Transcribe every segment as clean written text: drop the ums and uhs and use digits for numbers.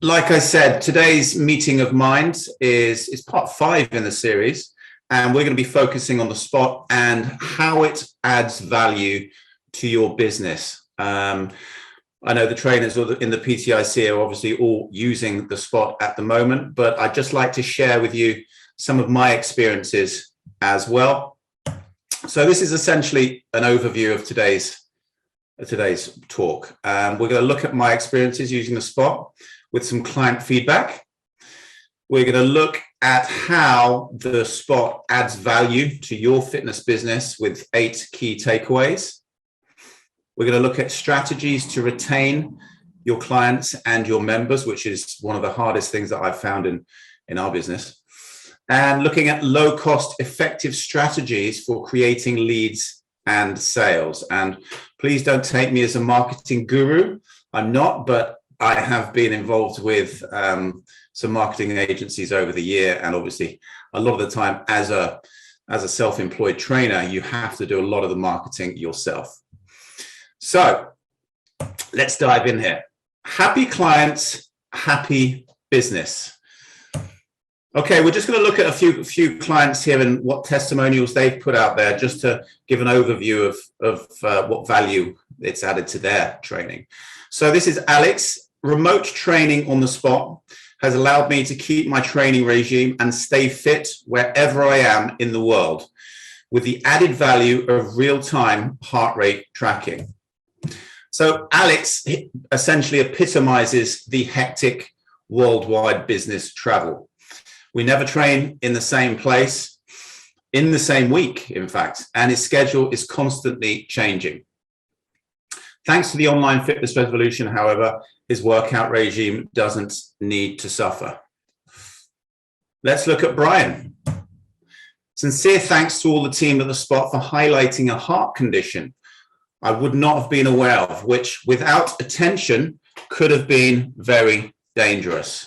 Like I said, today's meeting of minds is part 5 in the series, and we're going to be focusing on the Spott and how it adds value to your business. I know the trainers in the PTIC are obviously all using the Spott at the moment, but I'd just like to share with you some of my experiences as well. So this is essentially an overview of today's talk. We're going to look at my experiences using the Spott with some client feedback. We're going to look at how the Spott adds value to your fitness business with 8 key takeaways. We're going to look at strategies to retain your clients and your members, which is one of the hardest things that I've found in our business. And looking at low-cost, effective strategies for creating leads and sales. And please don't take me as a marketing guru. I'm not, but I have been involved with some marketing agencies over the year, and obviously a lot of the time as a self-employed trainer, you have to do a lot of the marketing yourself. So let's dive in here. Happy clients, happy business. Okay, we're just going to look at a few clients here and what testimonials they've put out there, just to give an overview of what value it's added to their training. So this is Alex. Remote training on the Spott has allowed me to keep my training regime and stay fit wherever I am in the world, with the added value of real-time heart rate tracking. So Alex essentially epitomizes the hectic worldwide business travel. We never train in the same place, in the same week, in fact, and his schedule is constantly changing. Thanks to the online fitness revolution, however, his workout regime doesn't need to suffer. Let's look at Brian. Sincere thanks to all the team at the Spott for highlighting a heart condition I would not have been aware of, which without attention could have been very dangerous.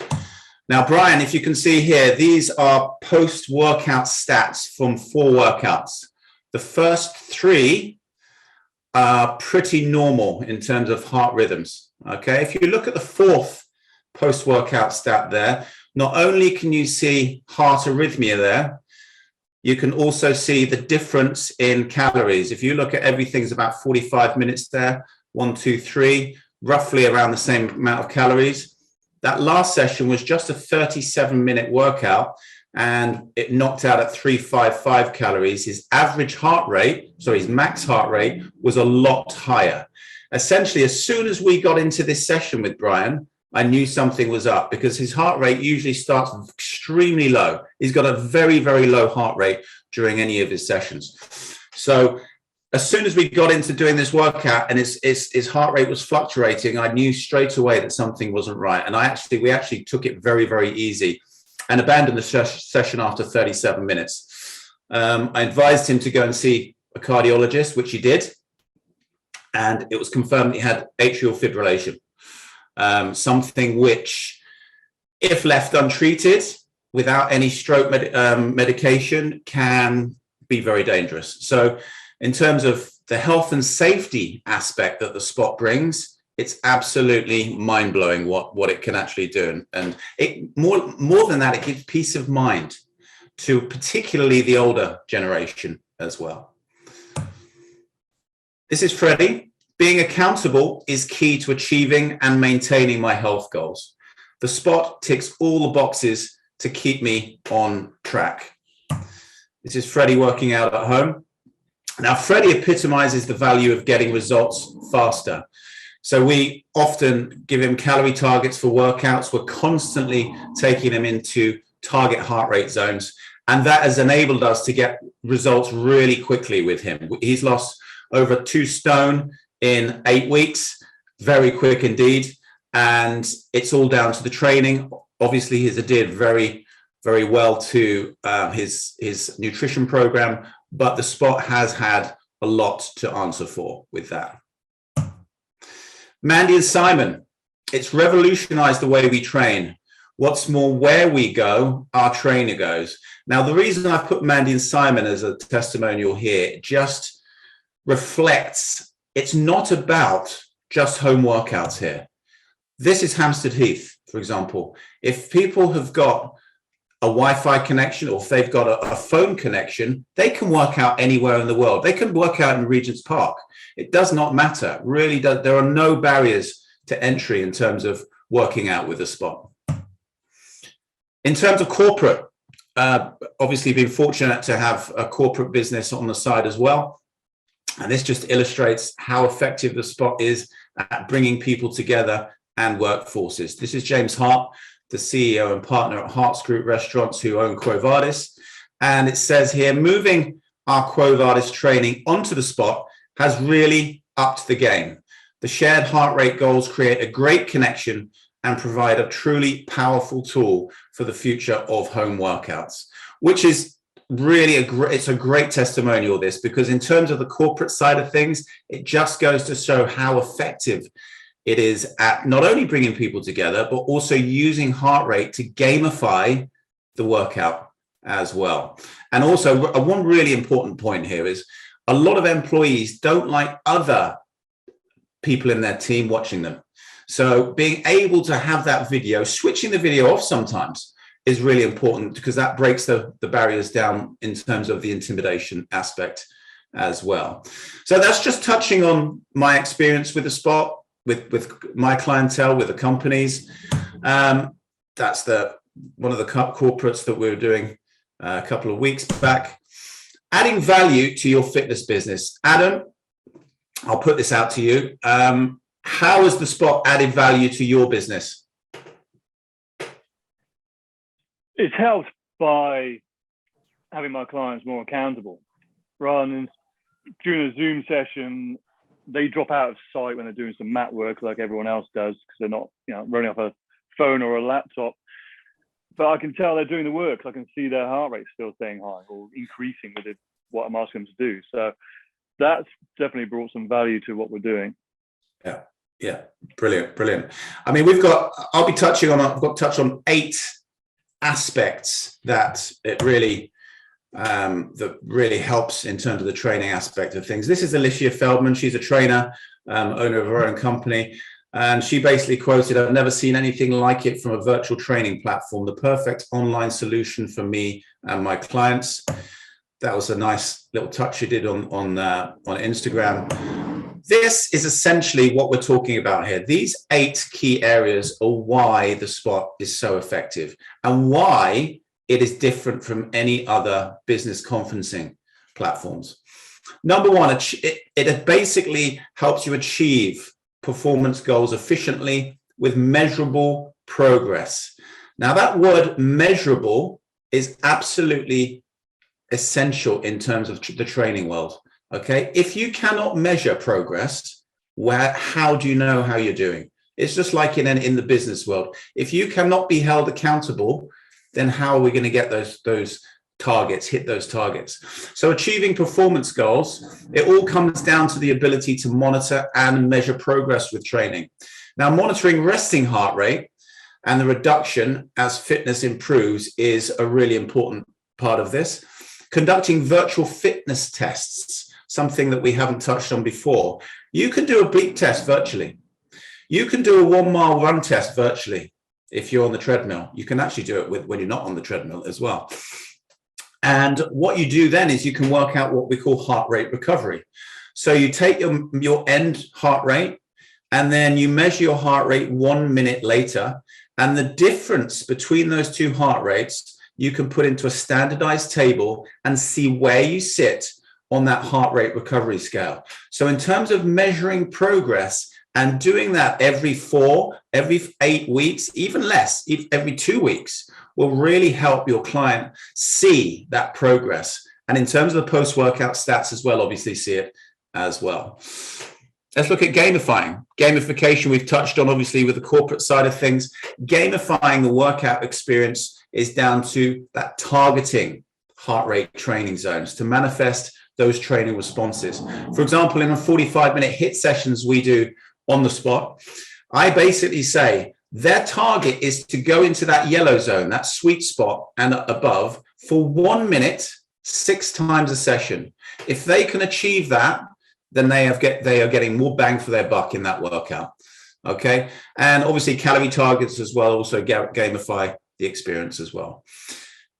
Now, Brian, if you can see here, these are post-workout stats from 4 workouts. The first 3 are pretty normal in terms of heart rhythms. Okay, if you look at the 4th post-workout stat there, not only can you see heart arrhythmia there, you can also see the difference in calories. If you look at everything's about 45 minutes there, 1, 2, 3, roughly around the same amount of calories. That last session was just a 37-minute workout, and it knocked out at 355 calories. His average heart rate, sorry, his max heart rate was a lot higher. Essentially, as soon as we got into this session with Brian, I knew something was up, because his heart rate usually starts extremely low. He's got a very, very low heart rate during any of his sessions. So as soon as we got into doing this workout and his heart rate was fluctuating, I knew straight away that something wasn't right. And we actually took it very, very easy and abandoned the session after 37 minutes. I advised him to go and see a cardiologist, which he did. And it was confirmed he had atrial fibrillation. Something which, if left untreated without any stroke medication, can be very dangerous. So in terms of the health and safety aspect that the Spott brings, it's absolutely mind-blowing what it can actually do. And it more than that, it gives peace of mind to particularly the older generation as well. This is Freddie. Being accountable is key to achieving and maintaining my health goals. The Spott ticks all the boxes to keep me on track. This is Freddie working out at home. Now, Freddie epitomizes the value of getting results faster. So we often give him calorie targets for workouts. We're constantly taking him into target heart rate zones, and that has enabled us to get results really quickly with him. He's lost over 2 stone in 8 weeks, very quick indeed. And it's all down to the training. Obviously, he's adhered very, very well to his nutrition program, but the Spott has had a lot to answer for with that. Mandy and Simon, it's revolutionized the way we train. What's more, where we go, our trainer goes. Now, the reason I've put Mandy and Simon as a testimonial here just reflects it's not about just home workouts here. This is Hampstead Heath. for example. If people have got a Wi-Fi connection, or if they've got a phone connection, they can work out anywhere in the world. They can work out in Regent's Park. It does not matter. Really, there are no barriers to entry in terms of working out with a Spott. In terms of corporate, obviously been fortunate to have a corporate business on the side as well. And this just illustrates how effective the Spott is at bringing people together and workforces. This is James Hart, the CEO and partner at Hart's Group Restaurants, who own Quo Vadis. And it says here, moving our Quo Vadis training onto the Spott has really upped the game. The shared heart rate goals create a great connection and provide a truly powerful tool for the future of home workouts, which is really it's a great testimonial, this, because in terms of the corporate side of things, it just goes to show how effective it is at not only bringing people together, but also using heart rate to gamify the workout as well. And also, one really important point here is a lot of employees don't like other people in their team watching them. So being able to have that video, switching the video off sometimes, is really important, because that breaks the barriers down in terms of the intimidation aspect as well. So that's just touching on my experience with the Spott, with my clientele, with the companies. That's one of the corporates that we were doing a couple of weeks back. Adding value to your fitness business. Adam, I'll put this out to you. How has the Spott added value to your business? It's helped by having my clients more accountable. Rather than during a Zoom session, they drop out of sight when they're doing some mat work like everyone else does, because they're not, running off a phone or a laptop. But I can tell they're doing the work. I can see their heart rate still staying high or increasing with what I'm asking them to do. So that's definitely brought some value to what we're doing. Yeah, brilliant. I mean, I've got to touch on 8 aspects that it really that really helps in terms of the training aspect of things. This is Alicia Feldman. She's a trainer, owner of her own company. And she basically quoted, "I've never seen anything like it from a virtual training platform, the perfect online solution for me and my clients." That was a nice little touch she did on Instagram. This is essentially what we're talking about here. These 8 key areas are why the Spott is so effective and why it is different from any other business conferencing platforms. Number one, it basically helps you achieve performance goals efficiently with measurable progress. Now, that word measurable is absolutely essential in terms of the training world. Okay, if you cannot measure progress, how do you know how you're doing? It's just like in the business world. If you cannot be held accountable, then how are we going to get those targets, hit those targets? So achieving performance goals, it all comes down to the ability to monitor and measure progress with training. Now, monitoring resting heart rate and the reduction as fitness improves is a really important part of this. Conducting virtual fitness tests, something that we haven't touched on before. You can do a bleep test virtually. You can do a 1-mile run test virtually. If you're on the treadmill, you can actually do it when you're not on the treadmill as well. And what you do then is you can work out what we call heart rate recovery. So you take your end heart rate and then you measure your heart rate 1 minute later. And the difference between those 2 heart rates, you can put into a standardized table and see where you sit on that heart rate recovery scale. So in terms of measuring progress and doing that every 4, every 8 weeks, even less, every 2 weeks, will really help your client see that progress. And in terms of the post-workout stats as well, obviously see it as well. Let's look at gamifying. Gamification we've touched on, obviously, with the corporate side of things. Gamifying the workout experience is down to that targeting heart rate training zones to manifest those training responses. For example, in a 45-minute HIIT sessions we do on the Spott, I basically say their target is to go into that yellow zone, that sweet spot and above, for 1 minute, 6 times a session. If they can achieve that, then they are getting more bang for their buck in that workout. Okay. And obviously calorie targets as well, also gamify the experience as well.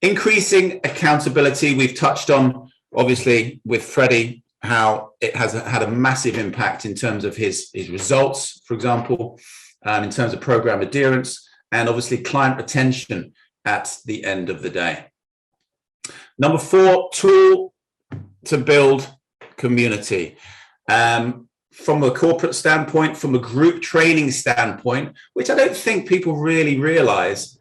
Increasing accountability. We've touched on, obviously, with Freddie, how it has had a massive impact in terms of his results, for example, in terms of program adherence, and obviously client retention at the end of the day. Number 4, tool to build community. From a corporate standpoint, from a group training standpoint, which I don't think people really realize,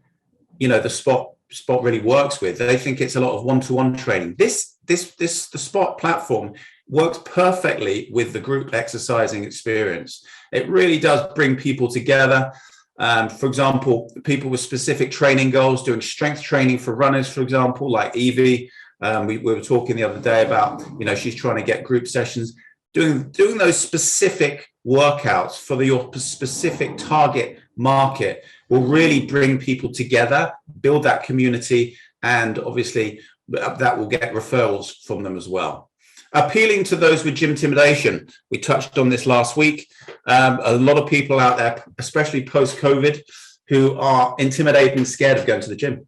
the Spott really works with. They think it's a lot of one-to-one training. The Spott platform works perfectly with the group exercising experience. It really does bring people together. For example, people with specific training goals, doing strength training for runners, for example, like Evie. We were talking the other day about, she's trying to get group sessions, doing those specific workouts for your specific target market will really bring people together, build that community, and obviously that will get referrals from them as well. Appealing to those with gym intimidation. We touched on this last week. A lot of people out there, especially post-COVID, who are intimidated and scared of going to the gym.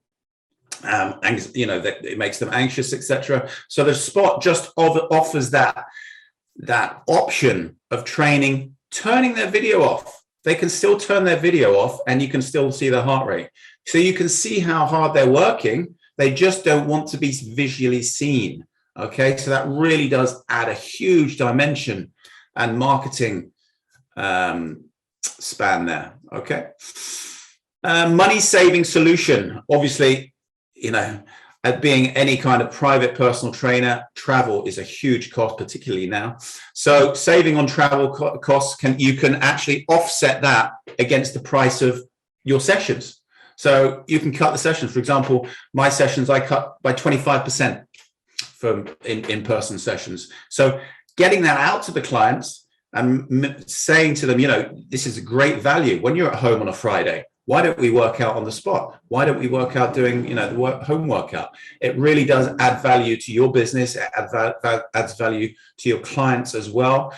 And that it makes them anxious, etc. So the Spott just offers that option of training, turning their video off. They can still turn their video off and you can still see their heart rate. So you can see how hard they're working. They just don't want to be visually seen. Okay, so that really does add a huge dimension and marketing span there. Okay, money saving solution. Obviously, at being any kind of private personal trainer, travel is a huge cost, particularly now. So saving on travel costs, you can actually offset that against the price of your sessions. So you can cut the sessions. For example, my sessions, I cut by 25% from in-person sessions. So getting that out to the clients and saying to them, this is a great value. When you're at home on a Friday, why don't we work out on the Spott? Why don't we work out doing, the home workout? It really does add value to your business. It adds value to your clients as well.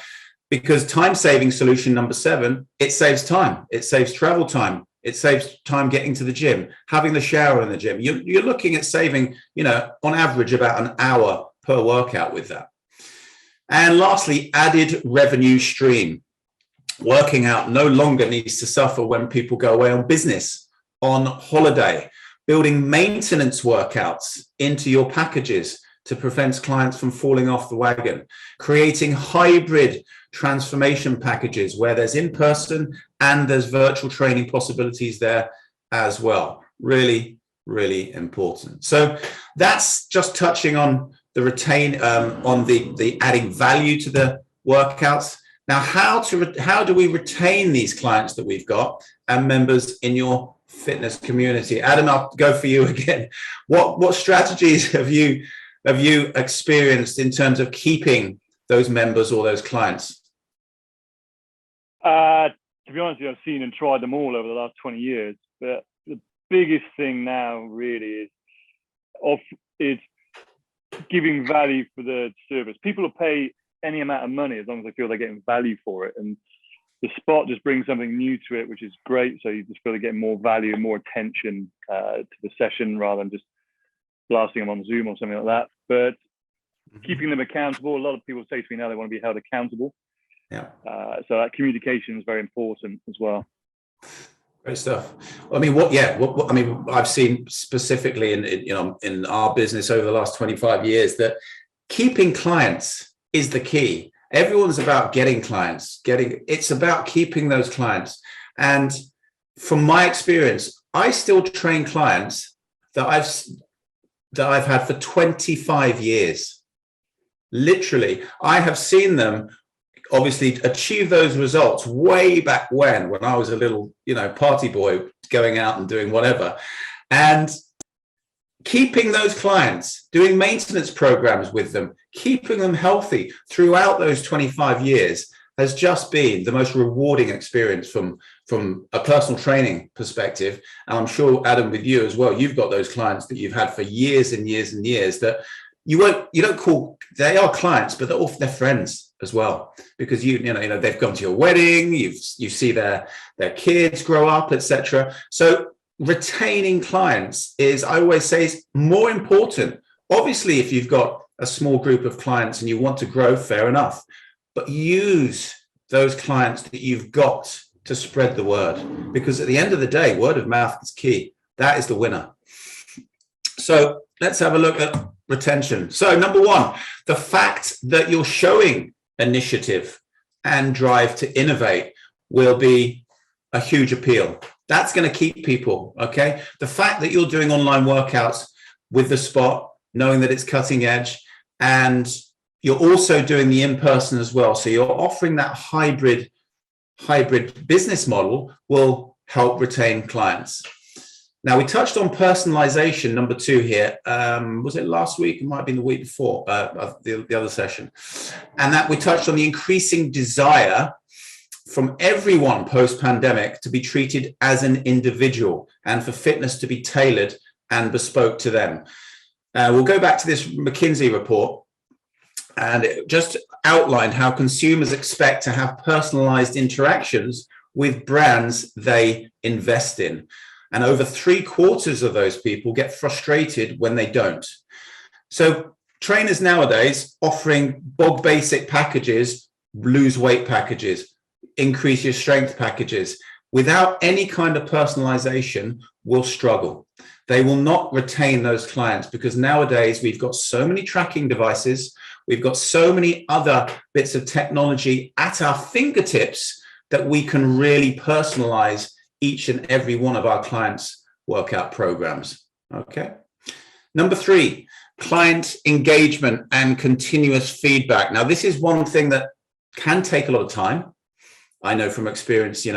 Because time-saving solution number 7, it saves time. It saves travel time. It saves time getting to the gym, having the shower in the gym. You're looking at saving, on average about an hour per workout with that. And lastly, added revenue stream. Working out no longer needs to suffer when people go away on business, on holiday, building maintenance workouts into your packages to prevent clients from falling off the wagon, creating hybrid transformation packages where there's in-person and there's virtual training possibilities there as well. Really, really important. So that's just touching on the the adding value to the workouts. Now, how do we retain these clients that we've got and members in your fitness community? Adam, I'll go for you again. What strategies have you experienced in terms of keeping those members or those clients? To be honest with you, I've seen and tried them all over the last 20 years. But the biggest thing now really is giving value for the service. People will pay any amount of money as long as they feel they're getting value for it, and the Spott just brings something new to it, which is great. So you just feel they're getting more value and more attention to the session rather than just blasting them on Zoom or something like that. But keeping them accountable. A lot of people say to me now they want to be held accountable. Yeah. So that communication is very important as well. Great stuff. I mean, I've seen specifically in our business over the last 25 years that keeping clients is the key. Everyone's about getting clients, it's about keeping those clients. And from my experience, I still train clients that I've had for 25 years. Literally, I have seen them obviously achieve those results way back when I was a little, party boy going out and doing whatever. And keeping those clients, doing maintenance programs with them, keeping them healthy throughout those 25 years has just been the most rewarding experience from a personal training perspective. And I'm sure, Adam, with you as well, you've got those clients that you've had for years and years and years that they are clients, but they're friends. as well, because you know they've gone to your wedding, you see their kids grow up, etc. So retaining clients is, I always say, is more important. Obviously, if you've got a small group of clients and you want to grow, fair enough, but use those clients that you've got to spread the word, because at the end of the day, word of mouth is key. That is the winner. So let's have a look at retention. So number one, the fact that you're showing initiative and drive to innovate will be a huge appeal. That's going to keep people, okay? The fact that you're doing online workouts with the Spott, knowing that it's cutting edge, and you're also doing the in-person as well. So you're offering that hybrid business model will help retain clients. Now, we touched on personalization, number two here. Was it last week? It might have been the week before, the other session. And that we touched on the increasing desire from everyone post-pandemic to be treated as an individual and for fitness to be tailored and bespoke to them. We'll go back to this McKinsey report, and it just outlined how consumers expect to have personalized interactions with brands they invest in. And over 3/4 of those people get frustrated when they don't. So trainers nowadays offering bog basic packages, lose weight packages, increase your strength packages, without any kind of personalization, will struggle. They will not retain those clients, because nowadays we've got so many tracking devices, we've got so many other bits of technology at our fingertips that we can really personalize each and every one of our clients' workout programs. Okay. Number three, client engagement and continuous feedback. Now, this is one thing that can take a lot of time. I know from experience,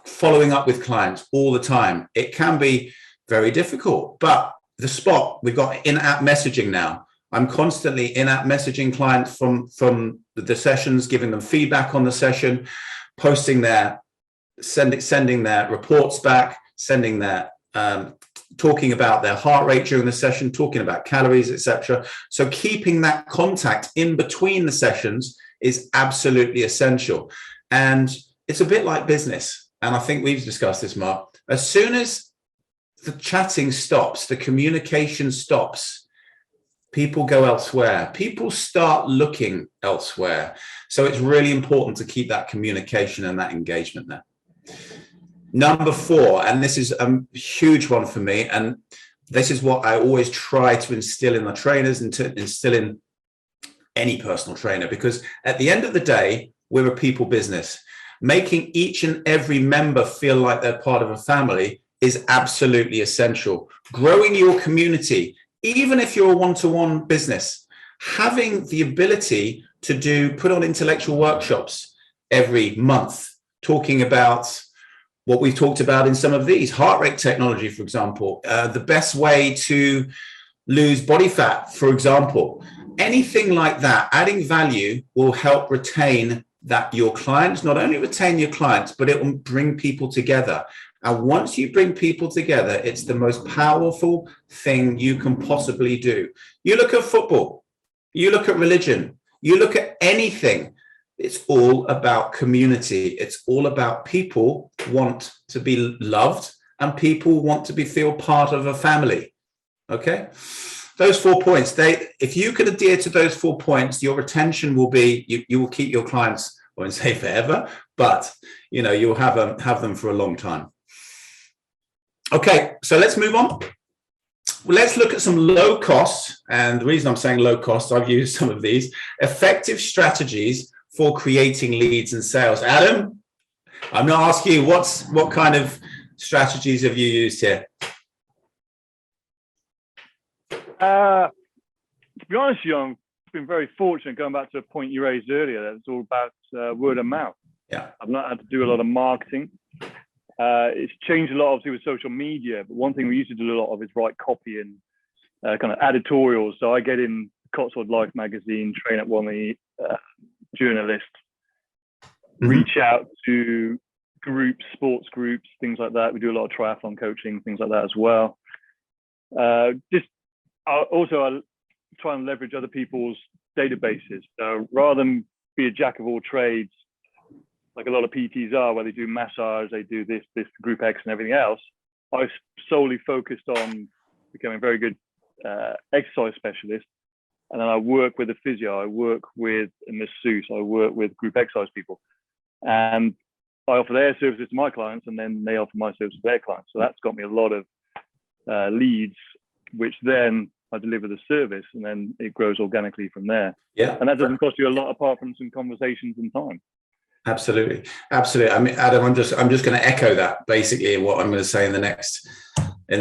following up with clients all the time, it can be very difficult. But the Spott, we've got in-app messaging now. I'm constantly in-app messaging clients from the sessions, giving them feedback on the session, posting sending their reports back, sending their talking about their heart rate during the session, talking about calories, etc. So keeping that contact in between the sessions is absolutely essential. And it's a bit like business. And I think we've discussed this, Mark. As soon as the chatting stops, the communication stops, people go elsewhere. People start looking elsewhere. So it's really important to keep that communication and that engagement there. Number four, and this is a huge one for me, and this is what I always try to instill in the trainers and to instill in any personal trainer, because at the end of the day, we're a people business. Making each and every member feel like they're part of a family is absolutely essential. Growing your community, even if you're a one-to-one business, having the ability to put on intellectual workshops every month, talking about what we've talked about in some of these, heart rate technology, for example, the best way to lose body fat, for example, anything like that, adding value will help retain that your clients, not only retain your clients, but it will bring people together. And once you bring people together, it's the most powerful thing you can possibly do. You look at football, you look at religion, you look at anything. It's all about community. It's all about people want to be loved and people want to feel part of a family. Okay? Those 4 points, if you can adhere to those 4 points, your retention will be, you will keep your clients, I won't say forever, but you'll have them for a long time. Okay, so let's move on. Let's look at some low cost, and the reason I'm saying low cost, I've used some of these, effective strategies for creating leads and sales. Adam, I'm not asking you what kind of strategies have you used here? To be honest with you, I've been very fortunate, going back to a point you raised earlier, that it's all about word of mouth. Yeah. I've not had to do a lot of marketing. It's changed a lot, obviously, with social media, but one thing we used to do a lot of is write copy and kind of editorials. So I get in Cotswold Life magazine, train at one of the journalists, reach out to groups, sports groups, things like that. We do a lot of triathlon coaching, things like that as well. I try and leverage other people's databases. So rather than be a jack of all trades, like a lot of PTs are, where they do massage, they do this group X and everything else, I solely focused on becoming a very good exercise specialist. And then I work with a physio, I work with a masseuse, I work with group exercise people. And I offer their services to my clients, and then they offer my services to their clients. So that's got me a lot of leads, which then I deliver the service, and then it grows organically from there. Yeah. And that doesn't cost you a lot apart from some conversations and time. Absolutely. I mean, Adam, I'm just going to echo that basically what I'm going to say in the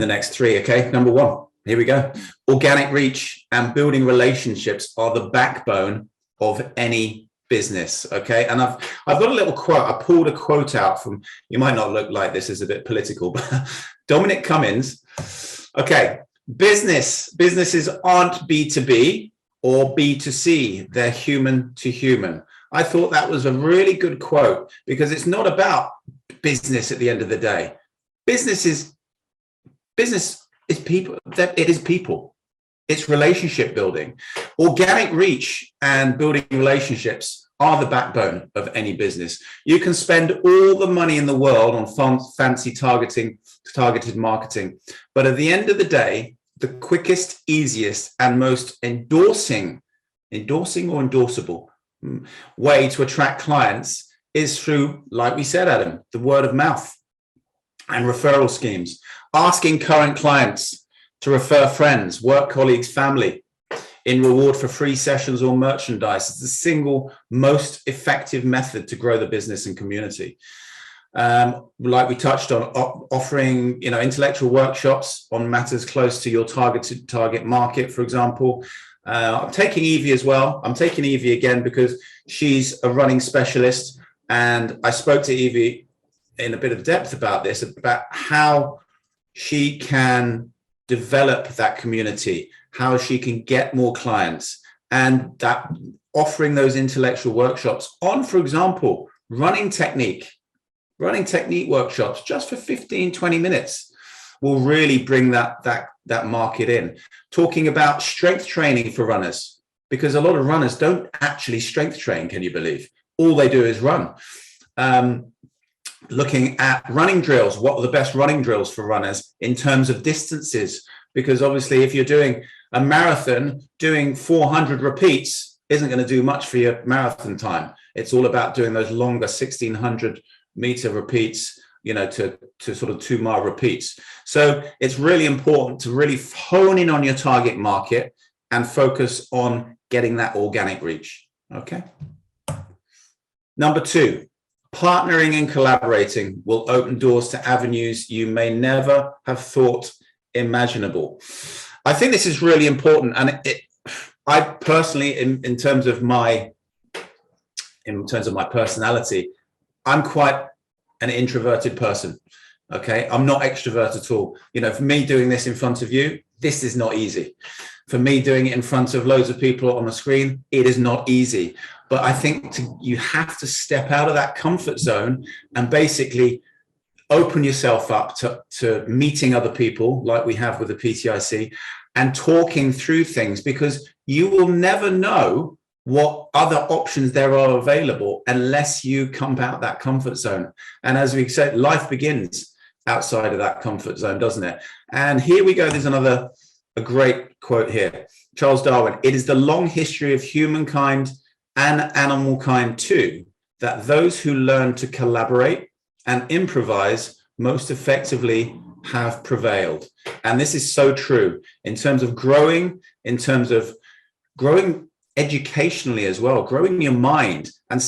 next three. Okay. Number one, here we go. Organic reach and building relationships are the backbone of any business. Okay. And I've got a little quote. I pulled a quote out from, you might not look like this is a bit political, but Dominic Cummings. Okay. Businesses aren't B2B or B2C. They're human to human. I thought that was a really good quote, because it's not about business at the end of the day. Business is people. It is people. It's relationship building. Organic reach and building relationships are the backbone of any business. You can spend all the money in the world on fancy targeted marketing, but at the end of the day, the quickest, easiest, and most endorsing or endorsable way to attract clients is through, like we said, Adam, the word of mouth and referral schemes, asking current clients to refer friends, work colleagues, family in reward for free sessions or merchandise. It's the single most effective method to grow the business and community. Like we touched on, offering intellectual workshops on matters close to your target market, for example. I'm taking Evie as well. I'm taking Evie again because she's a running specialist, and I spoke to Evie in a bit of depth about this, about how she can develop that community, how she can get more clients, and that offering those intellectual workshops on, for example, running technique workshops just for 15-20 minutes will really bring that market in. Talking about strength training for runners, because a lot of runners don't actually strength train, can you believe? All they do is run. Looking at running drills, what are the best running drills for runners in terms of distances? Because obviously if you're doing a marathon, doing 400 repeats isn't going to do much for your marathon time. It's all about doing those longer 1600 meter repeats, to sort of 2 mile repeats. So it's really important to really hone in on your target market and focus on getting that organic reach. Okay. Number 2, partnering and collaborating will open doors to avenues you may never have thought imaginable. I think this is really important. And I personally, in terms of my personality, I'm quite an introverted person. Okay. I'm not extrovert at all. For me doing this in front of you, this is not easy. For me doing it in front of loads of people on the screen, it is not easy. But I think you have to step out of that comfort zone and basically open yourself up to meeting other people like we have with the PTIC and talking through things, because you will never know what other options there are available unless you come out that comfort zone. And as we said, life begins outside of that comfort zone, doesn't it? And here we go. There's a great quote here. Charles Darwin: "It is the long history of humankind and animal kind too, that those who learn to collaborate and improvise most effectively have prevailed." And this is so true in terms of growing educationally as well, growing your mind and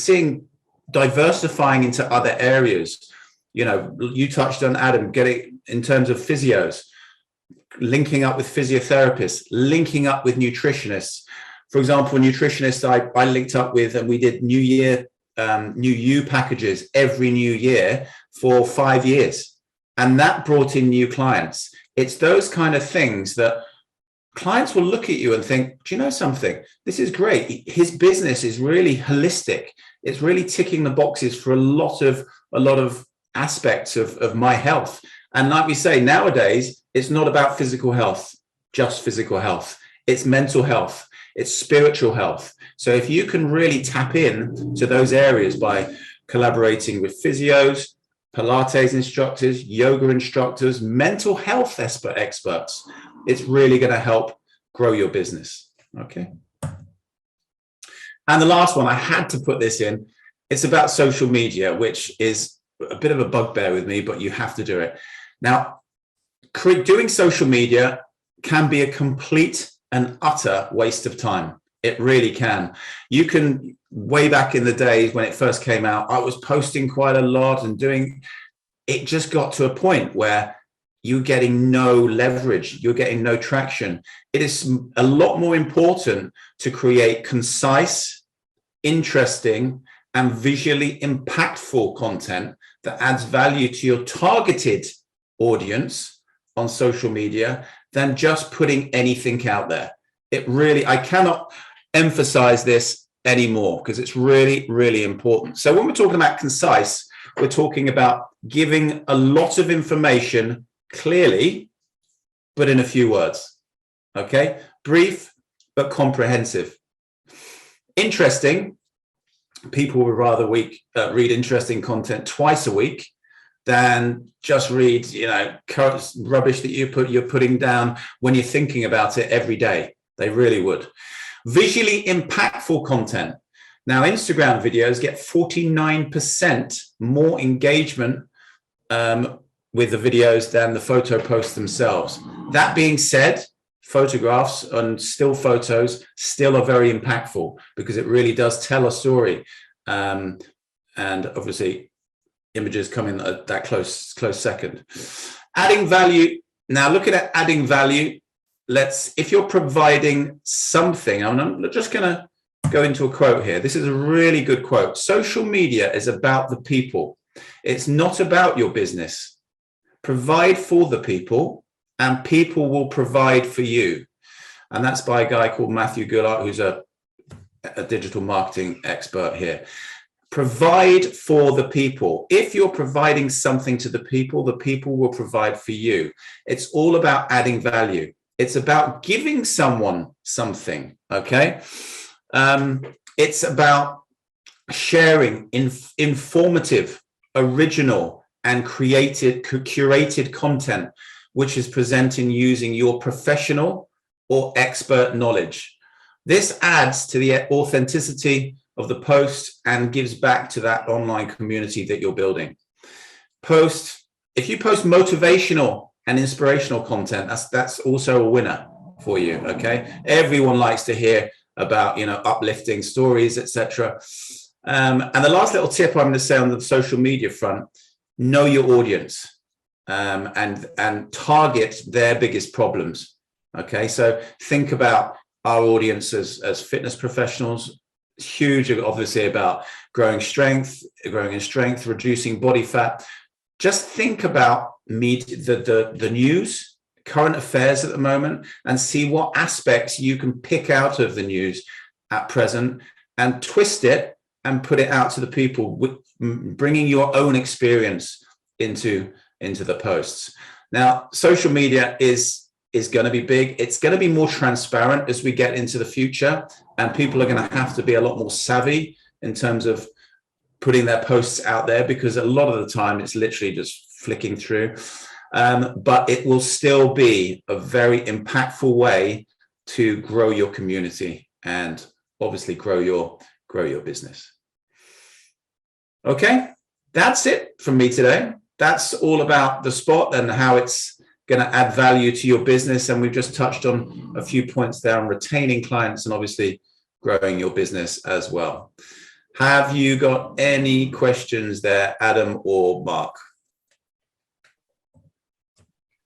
diversifying into other areas. You touched on, Adam, getting in terms of physios, linking up with physiotherapists, linking up with nutritionists. For example, nutritionists I linked up with, and we did New You packages every new year for 5 years. And that brought in new clients. It's those kind of things that clients will look at you and think, do you know something? This is great. His business is really holistic. It's really ticking the boxes for a lot of aspects of my health. And like we say, nowadays, it's not about physical health, just physical health. It's mental health. it's spiritual health. So if you can really tap in to those areas by collaborating with physios, Pilates instructors, yoga instructors, mental health experts, it's really going to help grow your business. Okay. And the last one, I had to put this in. It's about social media, which is a bit of a bugbear with me, but you have to do it. Now, doing social media can be a complete and utter waste of time. It really can. You can, way back in the days when it first came out, I was posting quite a lot and doing, it just got to a point where you're getting no leverage, you're getting no traction. It is a lot more important to create concise, interesting, and visually impactful content that adds value to your targeted audience on social media than just putting anything out there. It really, I cannot emphasize this anymore because it's really, really important. So when we're talking about concise, we're talking about giving a lot of information clearly, but in a few words. Okay, brief but comprehensive. Interesting. People would rather read interesting content twice a week than just read, rubbish that you're putting down when you're thinking about it every day. They really would. Visually impactful content. Now, Instagram videos get 49% more engagement with the videos than the photo posts themselves. That being said, photographs and still photos still are very impactful because it really does tell a story. And obviously images come in at that close second. Adding value. Now looking at adding value, if you're providing something, I'm just going to go into a quote here. This is a really good quote. Social media is about the people. It's not about your business. Provide for the people and people will provide for you. And that's by a guy called Matthew Goulart, who's a digital marketing expert here. Provide for the people. If you're providing something to the people will provide for you. It's all about adding value. It's about giving someone something, okay? It's about sharing informative, original, and curated content, which is presenting using your professional or expert knowledge. This adds to the authenticity of the post and gives back to that online community that you're building. If you post motivational and inspirational content, that's also a winner for you, okay? Everyone likes to hear about, uplifting stories, etc. And the last little tip I'm going to say on the social media front, know your audience and target their biggest problems, okay? So think about our audience as fitness professionals. Huge, obviously, about growing in strength, reducing body fat. Just think about the news, current affairs at the moment, and see what aspects you can pick out of the news at present and twist it and put it out to the people, bringing your own experience into the posts. Now, social media is going to be big. It's going to be more transparent as we get into the future, and people are going to have to be a lot more savvy in terms of putting their posts out there, because a lot of the time it's literally just flicking through. But it will still be a very impactful way to grow your community and obviously grow your business. Okay, that's it from me today. That's all about the Spott and how it's going to add value to your business. And we've just touched on a few points there on retaining clients and obviously growing your business as well. Have you got any questions there, Adam or Mark?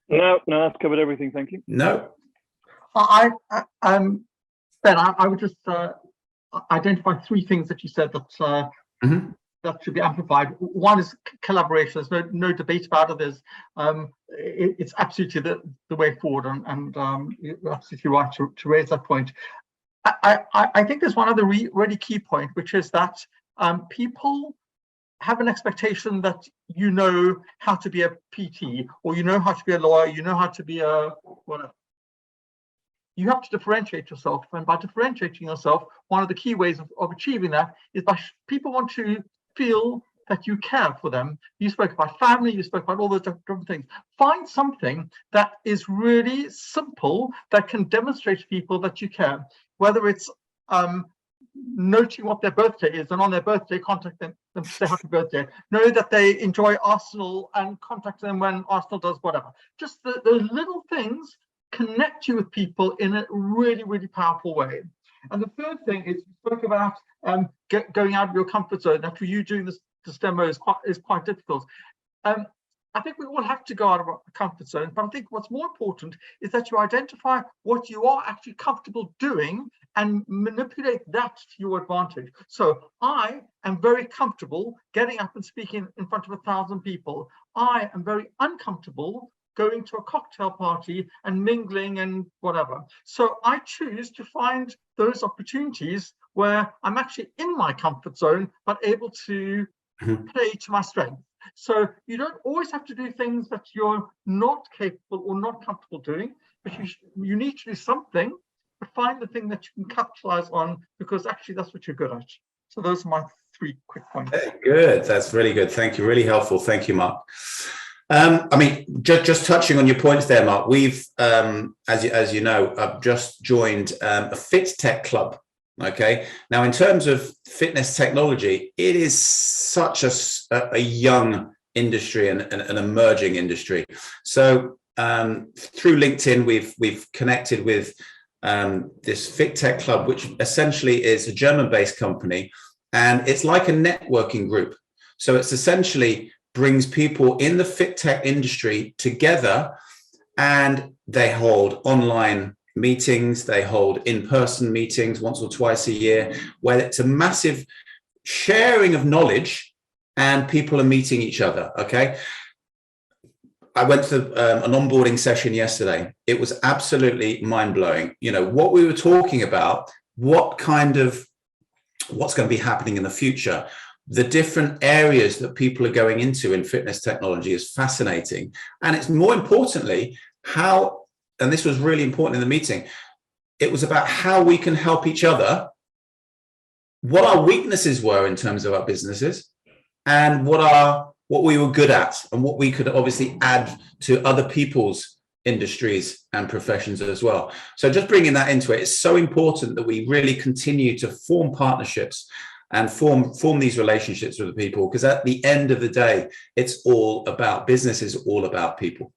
No, that's covered everything. Thank you. No. Ben, I would just identify three things that you said that that should be amplified. One is collaboration. There's no debate about it. It's absolutely the way forward, and you're absolutely right to raise that point. I think there's one other really key point, which is that people have an expectation that you know how to be a PT, or you know how to be a lawyer, you know how to be a whatever. you have to differentiate yourself. And by differentiating yourself, one of the key ways of achieving that is by people want to feel that you care for them. You spoke about family, you spoke about all those different things. Find something that is really simple that can demonstrate to people that you care, whether it's noting what their birthday is, and on their birthday contact them to say happy birthday. Know that they enjoy Arsenal and contact them when Arsenal does whatever. Just those little things connect you with people in a really, really powerful way. And the third thing is, you spoke about going out of your comfort zone. That for you doing this demo is quite difficult. I think we all have to go out of our comfort zone, but I think what's more important is that you identify what you are actually comfortable doing and manipulate that to your advantage. So I am very comfortable getting up and speaking in front of 1,000 people. I am very uncomfortable going to a cocktail party and mingling and whatever. So I choose to find those opportunities where I'm actually in my comfort zone, but able to play to my strength. So you don't always have to do things that you're not capable or not comfortable doing, but you need to do something, but find the thing that you can capitalize on, because actually that's what you're good at. So those are my 3 quick points. Good. That's really good. Thank you. Really helpful. Thank you, Mark. I mean, just touching on your points there, Mark, we've, as you know, I've just joined a Fit Tech club. Okay. Now, in terms of fitness technology, it is such a young industry and an emerging industry. So through LinkedIn, we've connected with this Fit Tech club, which essentially is a German-based company, and it's like a networking group. So it's essentially brings people in the fit tech industry together, and they hold online meetings, they hold in-person meetings once or twice a year, where it's a massive sharing of knowledge and people are meeting each other. Okay. I went to an onboarding session yesterday. It was absolutely mind-blowing. You know, what we were talking about, what's going to be happening in the future, the different areas that people are going into in fitness technology is fascinating. And it's more importantly, how, and this was really important in the meeting, it was about how we can help each other, what our weaknesses were in terms of our businesses, and what we were good at, and what we could obviously add to other people's industries and professions as well. So just bringing that into it, it's so important that we really continue to form partnerships and form these relationships with the people, because at the end of the day, it's all about, business is all about people.